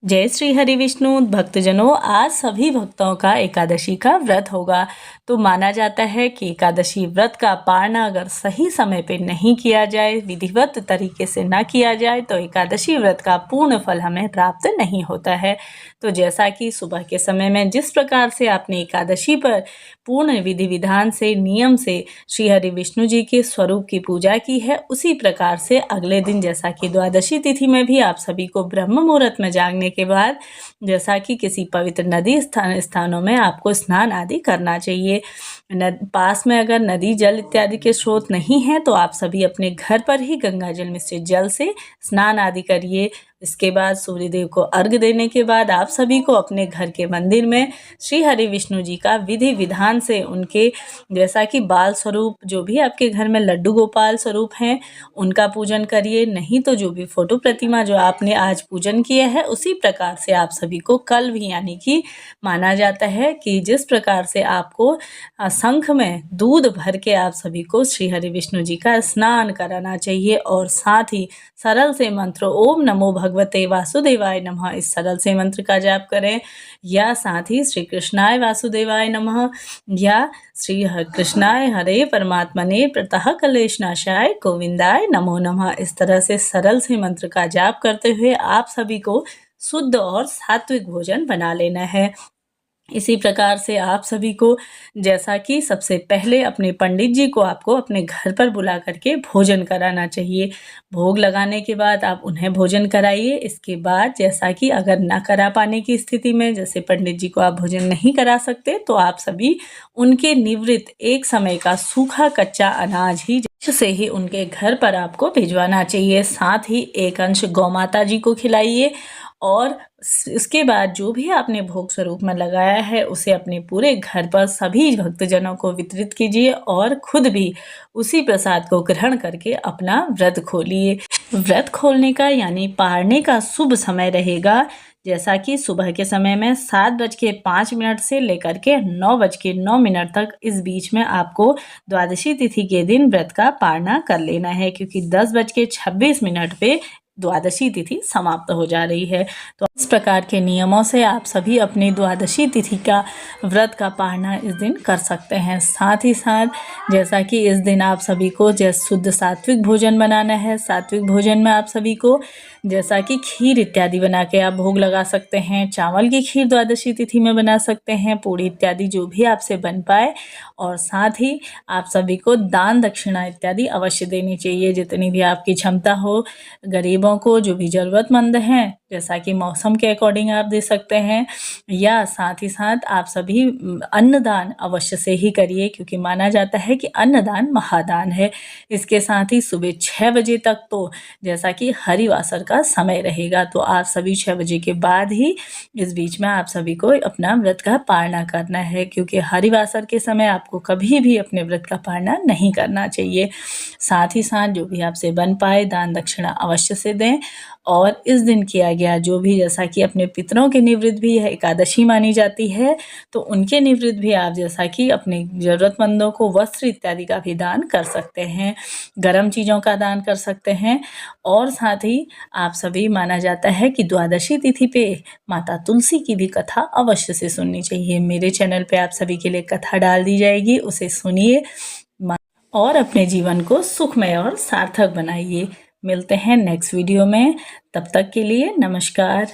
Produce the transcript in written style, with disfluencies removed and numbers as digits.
जय श्री हरि विष्णु भक्तजनों, आज सभी भक्तों का एकादशी का व्रत होगा। तो माना जाता है कि एकादशी व्रत का पारण अगर सही समय पे नहीं किया जाए, विधिवत तरीके से ना किया जाए तो एकादशी व्रत का पूर्ण फल हमें प्राप्त नहीं होता है। तो जैसा कि सुबह के समय में जिस प्रकार से आपने एकादशी पर पूर्ण विधि विधान से नियम से श्री हरि विष्णु जी के स्वरूप की पूजा की है, उसी प्रकार से अगले दिन जैसा कि द्वादशी तिथि में भी आप सभी को ब्रह्म मुहूर्त में जागने के बाद जैसा कि किसी पवित्र नदी स्थानों में आपको स्नान आदि करना चाहिए। पास में अगर नदी जल इत्यादि के स्रोत नहीं हैं तो आप सभी अपने घर पर ही गंगा जल मिश्रित जल से स्नान आदि करिए। इसके बाद सूर्यदेव को अर्घ्य देने के बाद आप सभी को अपने घर के मंदिर में श्री हरि विष्णु जी का विधि विधान से उनके जैसा कि बाल स्वरूप जो भी आपके घर में लड्डू गोपाल स्वरूप हैं उनका पूजन करिए। नहीं तो जो भी फोटो प्रतिमा जो आपने आज पूजन किया है उसी प्रकार से आप सभी को कल भी, यानी कि माना जाता है कि जिस प्रकार से आपको शंख में दूध भर के आप सभी को श्री हरि विष्णु जी का स्नान कराना चाहिए और साथ ही सरल से मंत्र ओम नमो भगवते वासुदेवाय नमः इस सरल से मंत्र का जाप करें, या साथ ही श्री कृष्णाय वासुदेवाय नमः या श्री कृष्णाय हरे परमात्मने प्रतः कलेशनाशाय गोविंदाय नमो नमः इस तरह से सरल से मंत्र का जाप करते हुए आप सभी को शुद्ध और सात्विक भोजन बना लेना है। इसी प्रकार से आप सभी को जैसा कि सबसे पहले अपने पंडित जी को आपको अपने घर पर बुला करके भोजन कराना चाहिए। भोग लगाने के बाद आप उन्हें भोजन कराइए। इसके बाद जैसा कि अगर ना करा पाने की स्थिति में जैसे पंडित जी को आप भोजन नहीं करा सकते तो आप सभी उनके निवृत्त एक समय का सूखा कच्चा अनाज ही से ही उनके घर पर आपको भिजवाना चाहिए। साथ ही एक अंश गौ माता जी को खिलाइए और इसके बाद जो भी आपने भोग स्वरूप में लगाया है उसे अपने पूरे घर पर सभी भक्तजनों को वितरित कीजिए और खुद भी उसी प्रसाद को ग्रहण करके अपना व्रत खोलिए। व्रत खोलने का यानी पारने का शुभ समय रहेगा जैसा कि सुबह के समय में 7:05 से लेकर के 9:09 तक। इस बीच में आपको द्वादशी तिथि के दिन व्रत का पारना कर लेना है, क्योंकि 10:26 पे द्वादशी तिथि समाप्त हो जा रही है। तो इस प्रकार के नियमों से आप सभी अपनी द्वादशी तिथि का व्रत का पारना इस दिन कर सकते हैं। साथ ही साथ जैसा कि इस दिन आप सभी को शुद्ध सात्विक भोजन बनाना है। सात्विक भोजन में आप सभी को जैसा कि खीर इत्यादि बना के आप भोग लगा सकते हैं। चावल की खीर द्वादशी तिथि में बना सकते हैं, पूड़ी इत्यादि जो भी आपसे बन पाए। और साथ ही आप सभी को दान दक्षिणा इत्यादि अवश्य देनी चाहिए, जितनी भी आपकी क्षमता हो। गरीबों को, जो भी ज़रूरतमंद हैं, जैसा कि मौसम के अकॉर्डिंग आप दे सकते हैं, या साथ ही साथ आप सभी अन्नदान अवश्य से ही करिए, क्योंकि माना जाता है कि अन्नदान महादान है। इसके साथ ही सुबह 6 बजे तक तो जैसा कि हरिवासर का समय रहेगा, तो आप सभी 6 बजे के बाद ही इस बीच में आप सभी को अपना व्रत का पालना करना है, क्योंकि हरिवासर के समय आपको कभी भी अपने व्रत का पालना नहीं करना चाहिए। साथ ही साथ जो भी आपसे बन पाए दान दक्षिणा अवश्य से दें। और इस दिन किया गया जो भी, जैसा कि अपने पितरों के निवृत्त भी है एकादशी मानी जाती है, तो उनके निवृत्त भी आप जैसा कि अपने ज़रूरतमंदों को वस्त्र इत्यादि का भी दान कर सकते हैं, गर्म चीज़ों का दान कर सकते हैं। और साथ ही आप सभी, माना जाता है कि द्वादशी तिथि पे माता तुलसी की भी कथा अवश्य से सुननी चाहिए। मेरे चैनल पे आप सभी के लिए कथा डाल दी जाएगी, उसे सुनिए और अपने जीवन को सुखमय और सार्थक बनाइए। मिलते हैं नेक्स्ट वीडियो में, तब तक के लिए नमस्कार।